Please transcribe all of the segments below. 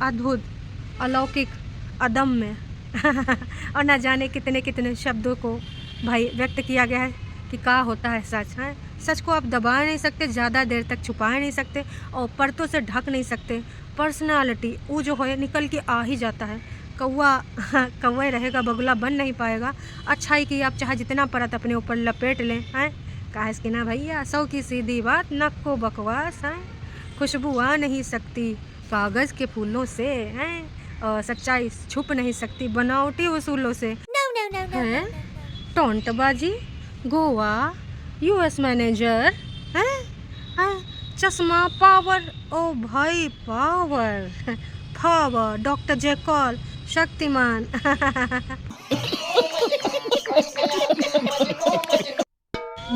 अद्भुत, अलौकिक, अदम्य और ना जाने कितने कितने शब्दों को भाई व्यक्त किया गया है कि क्या होता है सच है। सच को आप दबा नहीं सकते, ज़्यादा देर तक छुपा नहीं सकते और पर्दों से ढक नहीं सकते। पर्सनालिटी वो जो है निकल के आ ही जाता है। कौवा कौवा ही रहेगा, बगुला बन नहीं पाएगा। अच्छाई की आप चाहे जितना परत अपने ऊपर लपेट लें हैं, काहे कि ना भैया, 100 की सीधी बात, नक को बकवास है। खुशबू आ नहीं सकती कागज़ के फूलों से हैं, और सच्चाई छुप नहीं सकती बनावटी उसूलों से। हैं टोंटबाजी, गोवा, यूएस मैनेजर हैं, चश्मा पावर, ओ भाई power power, doctor Jekyll Shaktimaan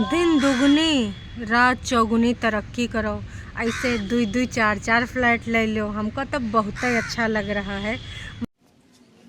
दिन दुगनी रात चौगुनी तरक्की करो, ऐसे 2-2 4-4 फ्लैट ले लो। हमको तो बहुत ही अच्छा लग रहा है।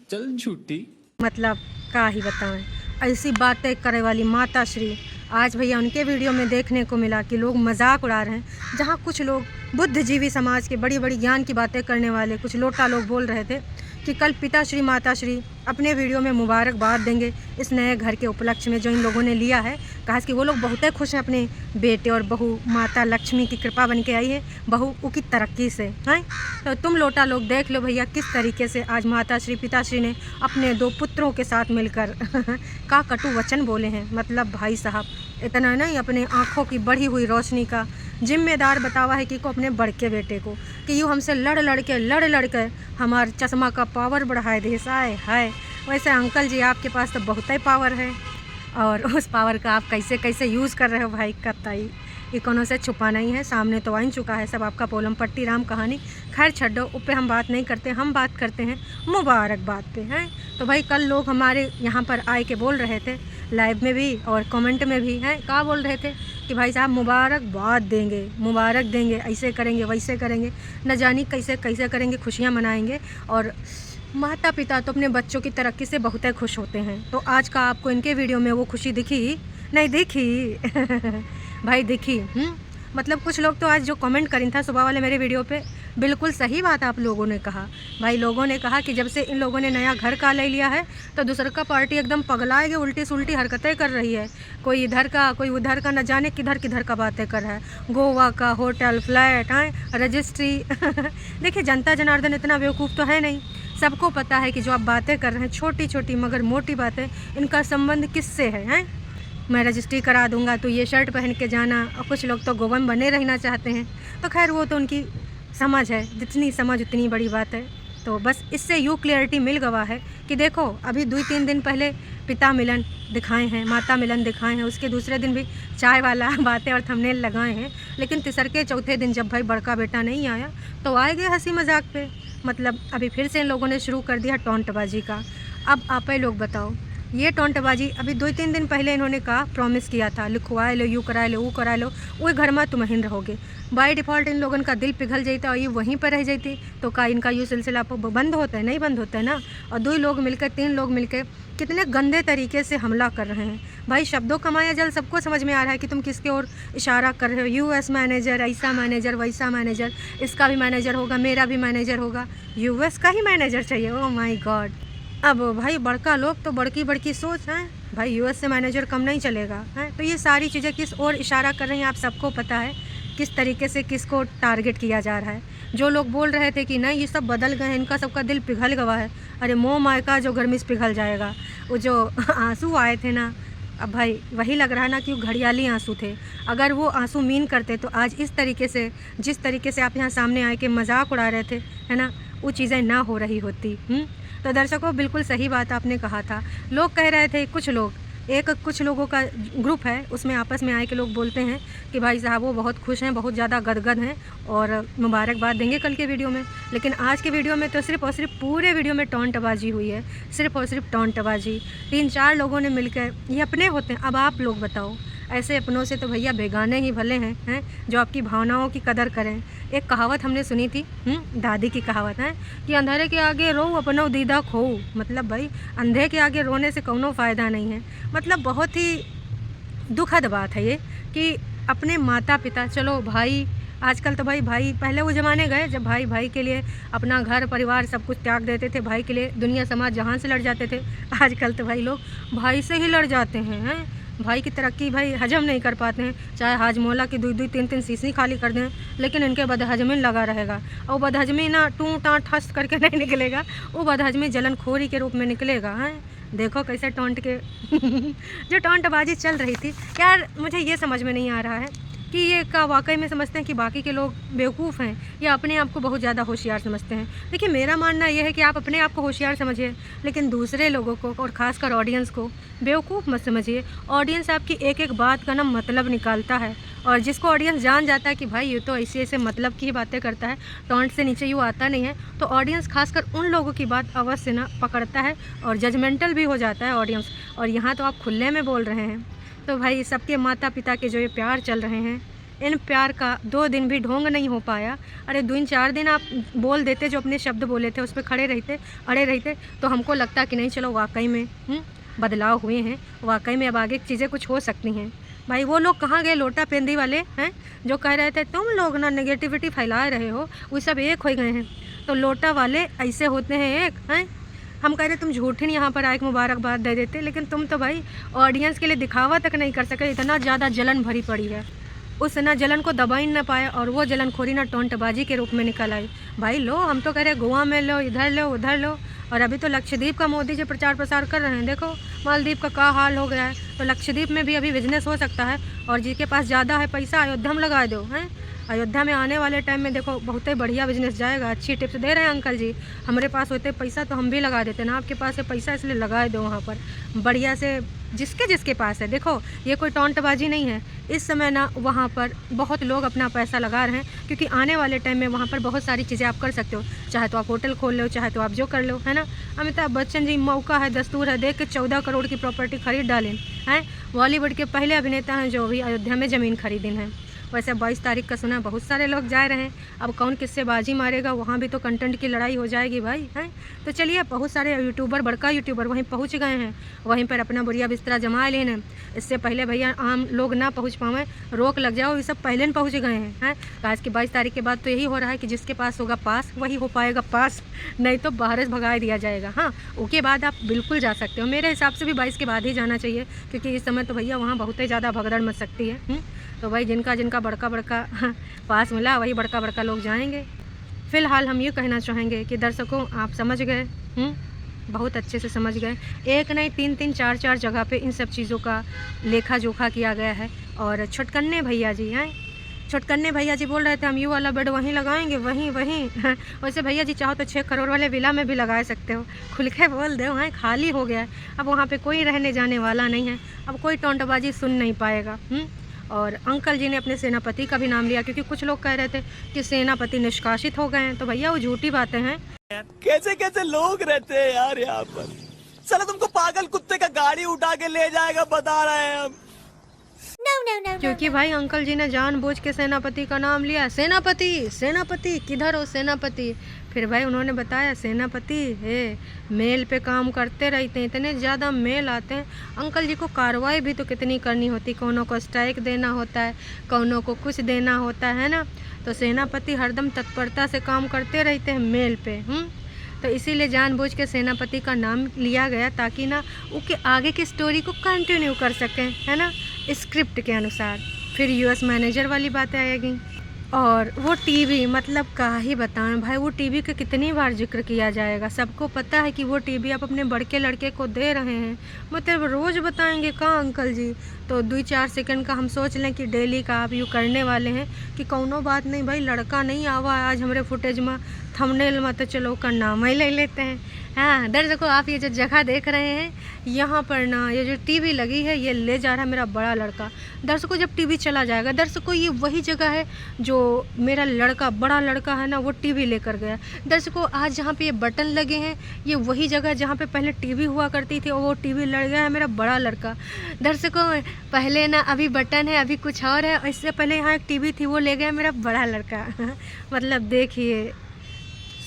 चल झूठी, मतलब क्या ही बताएं, ऐसी बातें करे वाली माता श्री आज भैया उनके वीडियो में देखने को मिला कि लोग मजाक उड़ा रहे हैं। जहां कुछ लोग बुद्धिजीवी समाज के बड़ी बड़ी ज्ञान की बातें करने वाले कुछ लोटा लोग बोल रहे थे कि कल पिताश्री माताश्री अपने वीडियो में मुबारकबाद देंगे इस नए घर के उपलक्ष्य में जो इन लोगों ने लिया है। कहा कि वो लोग बहुत ही खुश हैं अपने बेटे और बहू माता लक्ष्मी की कृपा बन के आई है बहू की तरक्की से हैं। तो तुम लोटा लोग देख लो भैया किस तरीके से आज माताश्री पिताश्री ने अपने 2 पुत्रों के साथ मिलकर का कटु वचन बोले हैं। मतलब भाई साहब इतना नहीं, अपने आँखों की बढ़ी हुई रोशनी का जिम्मेदार बतावा है कि को अपने बड़के बेटे को कि यूँ हमसे लड़ लड़ के हमारे चश्मा का पावर बढ़ाए दे है। वैसे अंकल जी आपके पास तो बहुत ही पावर है और उस पावर का आप कैसे कैसे यूज़ कर रहे हो भाई कतई ये कोनो से छुपा नहीं है, सामने तो आ ही चुका है सब आपका पोलम पट्टी राम कहानी। खैर छड्डो, उस पर हम बात नहीं करते, हम बात करते हैं मुबारकबाद पे हैं। तो भाई कल लोग हमारे यहाँ पर आए के बोल रहे थे लाइव में भी और कमेंट में भी हैं, क्या बोल रहे थे कि भाई साहब मुबारकबाद देंगे, मुबारक देंगे, ऐसे करेंगे वैसे करेंगे, न जानी कैसे कैसे करेंगे, खुशियाँ मनाएंगे। और माता पिता तो अपने बच्चों की तरक्की से बहुत ही खुश होते हैं। तो आज का आपको इनके वीडियो में वो खुशी दिखी नहीं दिखी भाई दिखी। मतलब कुछ लोग तो आज जो कमेंट करी था सुबह वाले मेरे वीडियो पे, बिल्कुल सही बात आप लोगों ने कहा भाई। लोगों ने कहा कि जब से इन लोगों ने नया घर का ले लिया है तो दूसरा का पार्टी एकदम पगलाएगी, उल्टी सुल्टी हरकतें कर रही है, कोई इधर का कोई उधर का, न जाने किधर किधर का बातें कर रहा है। गोवा का होटल फ्लैट हैं, रजिस्ट्री देखिए जनता जनार्दन इतना बेवकूफ़ तो है नहीं, सबको पता है कि जो आप बातें कर रहे हैं छोटी छोटी मगर मोटी बातें, इनका संबंध किससे है। मैं रजिस्ट्री करा दूंगा तो ये शर्ट पहन के जाना, और कुछ लोग तो गोवा में बने रहना चाहते हैं। तो खैर वो तो उनकी समझ है, जितनी समझ उतनी बड़ी बात है। तो बस इससे यूँ क्लियरिटी मिल गवा है कि देखो अभी 2-3 दिन पहले पिता मिलन दिखाए हैं, माता मिलन दिखाए हैं, उसके दूसरे दिन भी चाय वाला बातें और थंबनेल लगाए हैं, लेकिन तीसरे चौथे दिन जब भाई बड़का बेटा नहीं आया तो आए गए हंसी मजाक पे। मतलब अभी फिर से इन लोगों ने शुरू कर दिया टोंटबाजी का। अब आप ही लोग बताओ, ये टोंटबाजी अभी 2-3 दिन पहले इन्होंने कहा प्रॉमिस किया था लिखवाए लो, यू कराए लो, वो कराए लो, वो घर में तुम हिंद रहोगे। बाय डिफ़ॉल्ट इन लोगों का दिल पिघल जाता और ये वहीं पर रह जाती तो का इनका ये सिलसिला बंद होता है? नहीं बंद होता है ना। और 2 लोग मिलकर 3 लोग मिलकर कितने गंदे तरीके से हमला कर रहे हैं भाई। शब्दों का माया जल सबको समझ में आ रहा है कि तुम किसके ओर इशारा कर रहे हो। यूएस मैनेजर, ऐसा मैनेजर वैसा मैनेजर, इसका भी मैनेजर होगा, मेरा भी मैनेजर होगा, यूएस का ही मैनेजर चाहिए। Oh my God. अब भाई बड़का लोग तो बड़की बड़की सोच है भाई, यूएस से मैनेजर कम नहीं चलेगा है। तो ये सारी चीज़ें किस ओर इशारा कर रही हैं आप सबको पता है, किस तरीके से किसको टारगेट किया जा रहा है। जो लोग बोल रहे थे कि नहीं ये सब बदल गए हैं, इनका सबका दिल पिघल गया है, अरे मोह माय का जो गर्मी से पिघल जाएगा। वो जो आंसू आए थे ना, अब भाई वही लग रहा है ना कि वो घड़ियाली आंसू थे। अगर वो आंसू मीन करते तो आज इस तरीके से जिस तरीके से आप यहाँ सामने आए के मजाक उड़ा रहे थे है ना, वो चीज़ें ना हो रही होती। तो दर्शकों बिल्कुल सही बात आपने कहा था। लोग कह रहे थे कुछ लोगों का ग्रुप है उसमें आपस में आए के लोग बोलते हैं कि भाई साहब वो बहुत खुश हैं, बहुत ज़्यादा गदगद हैं और मुबारकबाद देंगे कल के वीडियो में। लेकिन आज के वीडियो में तो सिर्फ और सिर्फ पूरे वीडियो में टोंटबाजी हुई है, सिर्फ और सिर्फ टोंटबाजी। 3-4 लोगों ने मिलकर, ये अपने होते हैं। अब आप लोग बताओ, ऐसे अपनों से तो भैया बेगाने ही भले हैं जो आपकी भावनाओं की कदर करें। एक कहावत हमने सुनी थी, दादी की कहावत है कि अंधेरे के आगे रो अपनो दीदा खो। मतलब भाई अंधे के आगे रोने से कोनो फ़ायदा नहीं है। मतलब बहुत ही दुखद बात है ये कि अपने माता पिता, चलो भाई आजकल तो भाई भाई पहले वो ज़माने गए जब भाई भाई के लिए अपना घर परिवार सब कुछ त्याग देते थे, भाई के लिए दुनिया समाज जहान से लड़ जाते थे। आजकल तो भाई लोग भाई से ही लड़ जाते हैं। भाई की तरक्की भाई हजम नहीं कर पाते हैं, चाहे हाजमोला की 2-2 3-3 शीशी खाली कर दें, लेकिन इनके बदहजमी लगा रहेगा। और बदहजमी ना टूँ टाँ ठस करके नहीं निकलेगा, वो बदहजमी जलनखोरी के रूप में निकलेगा। हैं देखो कैसे टोंट के जो टोंटबाजी चल रही थी यार, मुझे ये समझ में नहीं आ रहा है कि ये का वाकई में समझते हैं कि बाकी के लोग बेवकूफ़ हैं या अपने आप को बहुत ज़्यादा होशियार समझते हैं। देखिए मेरा मानना यह है कि आप अपने आप को होशियार समझिए, लेकिन दूसरे लोगों को और ख़ासकर ऑडियंस को बेवकूफ़ मत समझिए। ऑडियंस आपकी एक एक बात का ना मतलब निकालता है, और जिसको ऑडियंस जान जाता है कि भाई ये तो ऐसे ऐसे मतलब की ही बातें करता है, टोंट से नीचे यूँ आता नहीं है, तो ऑडियंस खासकर उन लोगों की बात अवश्य ना पकड़ता है और जजमेंटल भी हो जाता है ऑडियंस। और यहाँ तो आप खुले में बोल रहे हैं, तो भाई सबके माता पिता के जो ये प्यार चल रहे हैं, इन प्यार का 2 दिन भी ढोंग नहीं हो पाया। अरे 2-4 दिन आप बोल देते, जो अपने शब्द बोले थे उस पर खड़े रहते तो हमको लगता कि नहीं चलो वाकई में बदलाव हुए हैं, वाकई में अब आगे चीज़ें कुछ हो सकती हैं। भाई वो लोग कहाँ गए लोटा पेंदी वाले हैं जो कह रहे थे तुम लोग ना नेगेटिविटी फैला रहे हो, वो सब एक हो गए हैं। तो लोटा वाले ऐसे होते हैं एक हैं, हम कह रहे तुम झूठी यहाँ पर आए मुबारकबाद दे देते, लेकिन तुम तो भाई ऑडियंस के लिए दिखावा तक नहीं कर सके। इतना ज़्यादा जलन भरी पड़ी है, उस ना जलन को दबा ही ना पाए, और वो जलन खोरी ना टोंटबाजी के रूप में निकल आई। भाई लो, हम तो कह रहे गोवा में लो, इधर लो उधर लो, और अभी तो लक्षद्वीप का मोदी जी प्रचार प्रसार कर रहे हैं। देखो मालदीव का क्या हाल हो गया है, तो लक्षद्वीप में भी अभी बिजनेस हो सकता है। और जिसके पास ज़्यादा है पैसा, अयोध्या में लगा दो। हैं अयोध्या में आने वाले टाइम में देखो बहुत ही बढ़िया बिजनेस जाएगा। अच्छी टिप्स दे रहे हैं अंकल जी, हमारे पास होते पैसा तो हम भी लगा देते ना, आपके पास है पैसा इसलिए लगाए दो वहाँ पर बढ़िया से, जिसके पास है। देखो ये कोई टोंटबाजी नहीं है, इस समय ना वहाँ पर बहुत लोग अपना पैसा लगा रहे हैं, क्योंकि आने वाले टाइम में वहाँ पर बहुत सारी चीज़ें आप कर सकते हो, चाहे तो आप होटल खोल लो, चाहे तो आप जो कर लो, है ना। अमिताभ बच्चन जी मौका है, दस्तूर है, देख के 14 करोड़ की प्रॉपर्टी खरीद डालें हैं। बॉलीवुड के पहले अभिनेता हैं जो अभी अयोध्या में ज़मीन खरीदी हैं। वैसे 22 तारीख का सुना बहुत सारे लोग जा रहे हैं, अब कौन किससे बाजी मारेगा, वहाँ भी तो कंटेंट की लड़ाई हो जाएगी भाई हैं। तो चलिए बहुत सारे यूट्यूबर, बड़का यूट्यूबर वहीं पहुँच गए हैं, वहीं पर अपना बढ़िया बिस्तरा जमा लेने। इससे पहले भैया आम लोग ना पहुँच पाएँ, रोक लग जाओ, ये सब पहले न पहुँच गए हैं। आज की 22 तारीख के बाद तो यही हो रहा है कि जिसके पास होगा पास वही हो पाएगा पास, नहीं तो बाहर से भगा दिया जाएगा। हाँ उसके बाद आप बिल्कुल जा सकते हो, मेरे हिसाब से भी 22 के बाद ही जाना चाहिए, क्योंकि इस समय तो भैया वहाँ बहुत ही ज़्यादा भगदड़ मच सकती है। तो भाई जिनका बड़का पास मिला वही बड़का लोग जाएंगे। फ़िलहाल हम ये कहना चाहेंगे कि दर्शकों आप समझ गए, बहुत अच्छे से समझ गए। एक नहीं 3-3 4-4 जगह पे इन सब चीज़ों का लेखा जोखा किया गया है। और छुटकन्ने भैया जी हैं, छुटकन्ने भैया जी बोल रहे थे हम ये वाला बेड वहीं लगाएंगे, वहीं वैसे भैया जी चाहो तो 6 करोड़ वाले विला में भी लगा सकते हो, खुल के बोल दो। वहाँ खाली हो गया है, अब वहाँ पे कोई रहने जाने वाला नहीं है, अब कोई टोंटबाजी सुन नहीं पाएगा। और अंकल जी ने अपने सेनापति का भी नाम लिया, क्योंकि कुछ लोग कह रहे थे कि सेनापति निष्कासित हो गए हैं, तो भैया वो झूठी बातें हैं। कैसे कैसे लोग रहते हैं यार यहाँ पर, साला तुमको पागल कुत्ते का गाड़ी उठा के ले जाएगा बता रहे हैं हम। क्योंकि भाई अंकल जी ने जानबूझ के सेनापति का नाम लिया। सेनापति किधर हो सेनापति? फिर भाई उन्होंने बताया सेनापति है मेल पे काम करते रहते हैं, इतने ज़्यादा मेल आते हैं। अंकल जी को कार्रवाई भी तो कितनी करनी होती, कौनों को स्ट्राइक देना होता है, कौनों को कुछ देना होता है ना। तो सेनापति हरदम तत्परता से काम करते रहते हैं मेल पे। तो इसीलिए जानबूझ के सेनापति का नाम लिया गया, ताकि ना उसके आगे की स्टोरी को कंटिन्यू कर सकें, है ना, स्क्रिप्ट के अनुसार। फिर यूएस मैनेजर वाली बातें आएगी। और वो टीवी मतलब क्या ही बताएं भाई, वो टीवी का कितनी बार जिक्र किया जाएगा। सबको पता है कि वो टीवी आप अपने बड़के लड़के को दे रहे हैं, मतलब रोज़ बताएंगे कहाँ अंकल जी। तो 2-4 सेकंड का हम सोच लें कि डेली का आप यूँ करने वाले हैं कि कौनो बात नहीं भाई, लड़का नहीं आवा आज हमारे फुटेज में, थंबनेल में, तो चलो का नाम ही ले लेते हैं। हाँ दर्शकों आप ये जो जगह देख रहे हैं, यहाँ पर ना ये जो टीवी लगी है ये ले जा रहा है मेरा बड़ा लड़का। दर्शकों जब टीवी चला जाएगा, दर्शकों ये वही जगह है जो मेरा लड़का बड़ा लड़का है ना वो टीवी लेकर गया। दर्शकों आज जहाँ पे ये बटन लगे हैं ये वही जगह जहाँ पे पहले टीवी हुआ करती थी, और वो टीवी लड़ गया है मेरा बड़ा लड़का। दर्शकों पहले ना अभी बटन है, अभी कुछ और है, इससे पहले यहाँ एक टीवी थी वो ले गया मेरा बड़ा लड़का। मतलब देखिए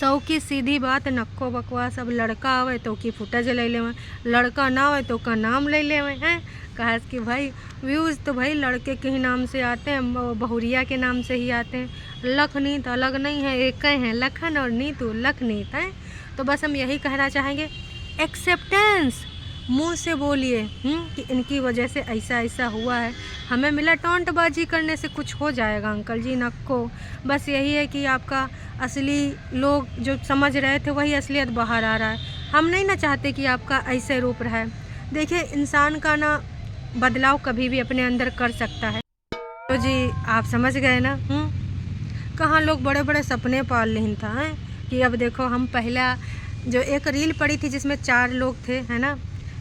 सौ की सीधी बात, नक्को बकवास। अब लड़का आवे तो की फुटेज ले लेवे, लड़का ना आवे तो का नाम ले लेवे हैं। कहा कि भाई व्यूज़ तो भाई लड़के के ही नाम से आते हैं, बहुरिया के नाम से ही आते हैं। लखनीत अलग नहीं है, एक हैं लखन और नीतू, लखनीत हैं। तो बस हम यही कहना चाहेंगे, एक्सेप्टेंस मुंह से बोलिए कि इनकी वजह से ऐसा ऐसा हुआ है, हमें मिला टोंटबाजी करने से कुछ हो जाएगा अंकल जी नक्को। बस यही है कि आपका असली लोग जो समझ रहे थे वही असलियत बाहर आ रहा है। हम नहीं ना चाहते कि आपका ऐसे रूप रहे। देखिए इंसान का ना बदलाव कभी भी अपने अंदर कर सकता है। तो जी आप समझ गए ना। कहाँ लोग बड़े बड़े सपने पाल रही था हैं कि अब देखो हम पहला जो एक रील पड़ी थी जिसमें 4 लोग थे, है ना,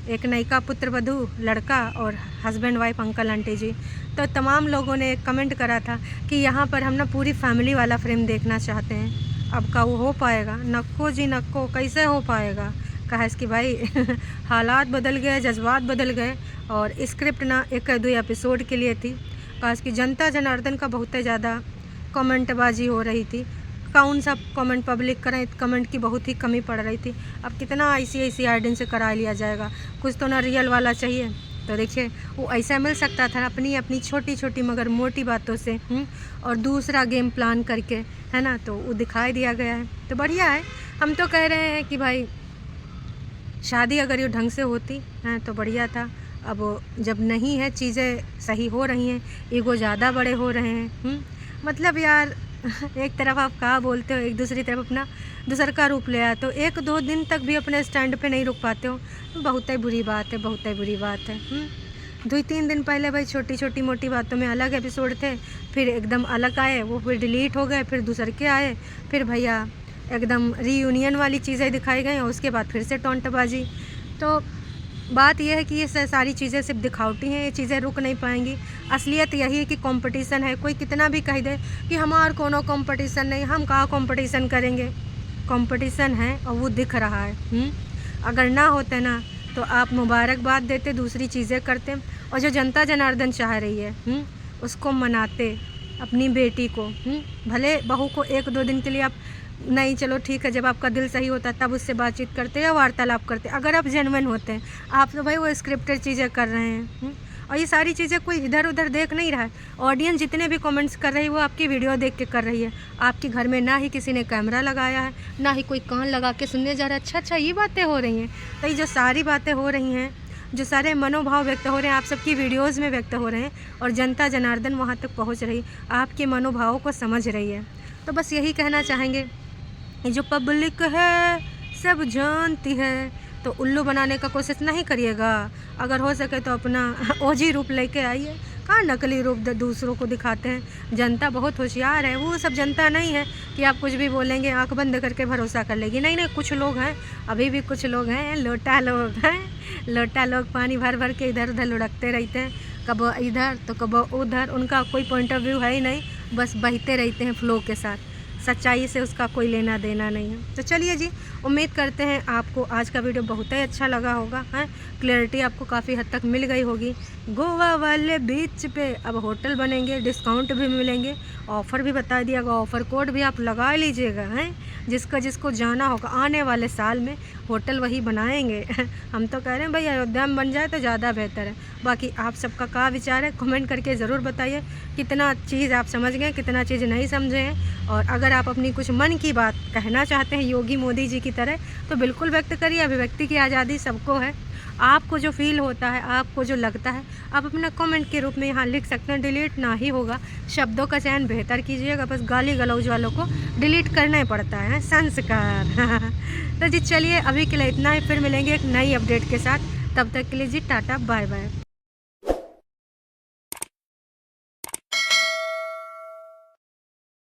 एक नयिका पुत्र वधू लड़का और हस्बैंड वाइफ अंकल आंटी जी। तो तमाम लोगों ने एक कमेंट करा था कि यहाँ पर हम ना पूरी फैमिली वाला फ्रेम देखना चाहते हैं। अब का वो हो पाएगा? नक्को जी नक्को, कैसे हो पाएगा? कहा कि भाई हालात बदल गए, जज्बात बदल गए। और स्क्रिप्ट ना 1-2 एपिसोड के लिए थी। कहा कि जनता जनार्दन का बहुत ज़्यादा कमेंटबाजी हो रही थी, कौन सा कमेंट पब्लिक करें, कमेंट की बहुत ही कमी पड़ रही थी। अब कितना ICICI से करा लिया जाएगा, कुछ तो ना रियल वाला चाहिए। तो देखिए वो ऐसा मिल सकता था अपनी अपनी छोटी छोटी मगर मोटी बातों से और दूसरा गेम प्लान करके, है ना, तो वो दिखाई दिया गया है। तो बढ़िया है। हम तो कह रहे हैं कि भाई शादी अगर ये ढंग से होती है तो बढ़िया था। अब जब नहीं है, चीज़ें सही हो रही हैं, ईगो ज़्यादा बड़े हो रहे हैं। मतलब यार एक तरफ आप कहा बोलते हो, एक दूसरी तरफ अपना दूसर का रूप ले आते हो, 1-2 दिन तक भी अपने स्टैंड पे नहीं रुक पाते हो। बहुत ही बुरी बात है, बहुत ही बुरी बात है। 2-3 दिन पहले भाई छोटी छोटी मोटी बातों में अलग एपिसोड थे, फिर एकदम अलग आए, वो फिर डिलीट हो गए, फिर दूसर के आए, फिर भैया एकदम रीयूनियन वाली चीज़ें दिखाई गई और उसके बाद फिर से टोंटबाजी। तो बात यह है कि ये सारी चीज़ें सिर्फ दिखावटी हैं, ये चीज़ें रुक नहीं पाएंगी। असलियत यही है कि कंपटीशन है। कोई कितना भी कह दे कि हमार कोनो कंपटीशन नहीं, हम कहाँ कंपटीशन करेंगे। कंपटीशन है और वो दिख रहा है। अगर ना होते ना तो आप मुबारकबाद देते, दूसरी चीज़ें करते और जो जनता जनार्दन चाह रही है उसको मनाते अपनी बेटी को। भले बहू को 1-2 दिन के लिए आप नहीं, चलो ठीक है, जब आपका दिल सही होता तब उससे बातचीत करते या वार्तालाप करते। अगर आप जेन्युइन होते हैं, आप तो भाई वो स्क्रिप्टेड चीज़ें कर रहे हैं। और ये सारी चीज़ें कोई इधर उधर देख नहीं रहा है। ऑडियंस जितने भी कमेंट्स कर रही है वो आपकी वीडियो देख के कर रही है। आपके घर में ना ही किसी ने कैमरा लगाया है, ना ही कोई कान लगा के सुनने जा रहा है। अच्छा ये बातें हो रही हैं। तो ये जो सारी बातें हो रही हैं, जो सारे मनोभाव व्यक्त हो रहे हैं, आप सबकी वीडियोज़ में व्यक्त हो रहे हैं और जनता जनार्दन वहाँ तक पहुँच रही, आपके मनोभावों को समझ रही है। तो बस यही कहना चाहेंगे, जो पब्लिक है सब जानती है, तो उल्लू बनाने का कोशिश नहीं करिएगा। अगर हो सके तो अपना ओजी रूप लेके आइए। कहाँ नकली रूप दूसरों को दिखाते हैं। जनता बहुत होशियार है। वो सब जनता नहीं है कि आप कुछ भी बोलेंगे आंख बंद करके भरोसा कर लेगी। नहीं, कुछ लोग हैं, अभी भी कुछ लोग हैं, लोटा लोग हैं। लोटा लोग पानी भर भर के इधर उधर लुढ़कते रहते हैं, कब इधर तो कब उधर। उनका कोई पॉइंट ऑफ व्यू है ही नहीं, बस बहते रहते हैं फ्लो के साथ। सच्चाई से उसका कोई लेना देना नहीं है। तो चलिए जी, उम्मीद करते हैं आपको आज का वीडियो बहुत ही अच्छा लगा होगा। हैं, क्लैरिटी आपको काफ़ी हद तक मिल गई होगी। गोवा वाले बीच पे अब होटल बनेंगे, डिस्काउंट भी मिलेंगे, ऑफ़र भी बता दिया गया, ऑफ़र कोड भी आप लगा लीजिएगा। हैं, जिसको जाना होगा आने वाले साल में होटल वही बनाएंगे। हम तो कह रहे हैं भाई अयोध्या में बन जाए तो ज़्यादा बेहतर है। बाकी आप सबका क्या विचार है, कमेंट करके ज़रूर बताइए। कितना चीज़ आप समझ गए, कितना चीज़ नहीं समझे हैं। और अगर आप अपनी कुछ मन की बात कहना चाहते हैं योगी मोदी जी की तरह, तो बिल्कुल व्यक्त करिए। अभिव्यक्ति की आज़ादी सबको है। आपको जो फील होता है, आपको जो लगता है, आप अपना कमेंट के रूप में यहाँ लिख सकते हैं। डिलीट ना ही होगा, शब्दों का चयन बेहतर कीजिएगा। बस गाली गलौज वालों को डिलीट करना ही पड़ता है, संस्कार। तो जी चलिए अभी के लिए इतना ही, फिर मिलेंगे एक नई अपडेट के साथ। तब तक के लिए जी टाटा बाय बाय।